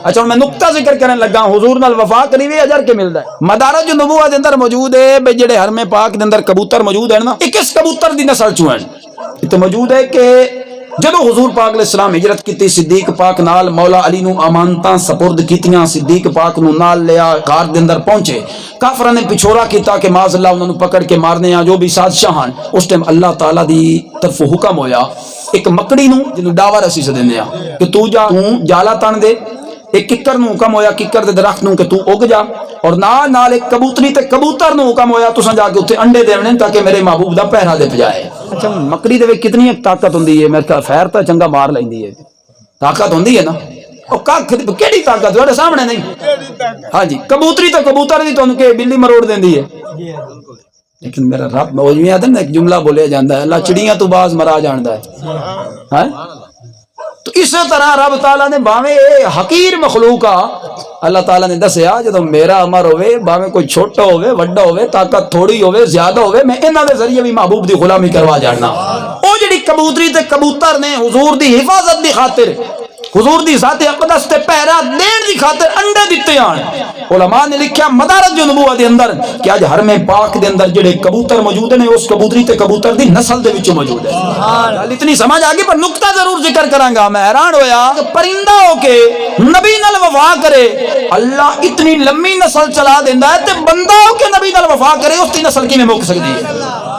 अच्छा मैं नुक्ता जिक्र करने लगा, हुजूर नाल वफा करी भी अजर के मिलता है। मदारज नबूवत दे अंदर मौजूद है भाई जेड़े हरमे पाक दे अंदर कबूतर मौजूद है ना, किस कबूतर दी नस्ल चों है। इत्थे मौजूद है कि जदों हुजूर पाक अलैहिस्सलाम हिजरत की, सिद्दीक पाक नाल मौला अली नूं अमानतां सपुर्द कीतियां, सिद्दीक पाक नूं नाल लिया, गार दे अंदर पहुंचे, काफरां ने पिछोड़ा कीता कि माज़अल्लाह उन्हां नूं पकड़ के मारने आ, जो भी साजिशां हन। उस टाइम अल्लाह ताला दी तरफों हुक्म होया एक मकड़ी नूं जिन्नूं डावर असीं सदिंदे आ कि तू जाला तन दे। एक किक्कर नूं हुक्म होया किक्कर दे दरख्त नूं कि तू उग जा, और नाल एक कबूतरी ते कबूतर नूं हुक्म होया तुसां जाके उत्थे अंडे देने ताकि मेरे महबूब दा पहरा दे जाए। अच्छा मकड़ी दे विच कितनी ताकत हुंदी है, मेरे ख्याल खैर तां चंगा मार लैंदी है, ताकत हुंदी है ना। और कख केड़ी ताकत तुहाडे सामने नहीं। हाँ जी, कबूतरी तो कबूतर दी तुहानूं के बिल्ली मरोड़ देंदी है। लेकिन मेरा रब मौजवी आदम ने एक जुमला बोलिया जाता है, अल्लाह चिड़ियां तो बाज मरा जानदा है। तो इस तरह रब ताला ने भावे हकीर मखलूक आ, अल्लाह ताला ने दसिया जो मेरा अमर होवे, भावे कोई छोटा होवे वड्डा होवे, ताकत थोड़ी होवे ज्यादा होवे, मैं इन्हां दे जरिए भी महबूब दी गुलामी करवा जाना। ओ जिहड़ी कबूतरी ते कबूतर ने हुजूर दी हिफाजत दी खातिर, हुजूर दी ज़ात अक़दस ते पहरा देण दी खातिर अंडे दिते आन। उलमा ने लिखा मदारज नबूवत दे अंदर कि अज हरमे पाक दे अंदर जिहड़े कबूतर मौजूद ने उस कबूतरी ते कबूतर दी नस्ल दे विच मौजूद है। गल इतनी समझ आ गई, पर नुक्ता जरूर जिक्र करांगा। मैं हैरान होया कि परिंदा होके नबी नाल वफा करे, अल्लाह इतनी लंबी नस्ल चला देंदा है, ते बंदा होके नबी नाल वफा करे उसकी नस्ल किवें मुक सकदी है।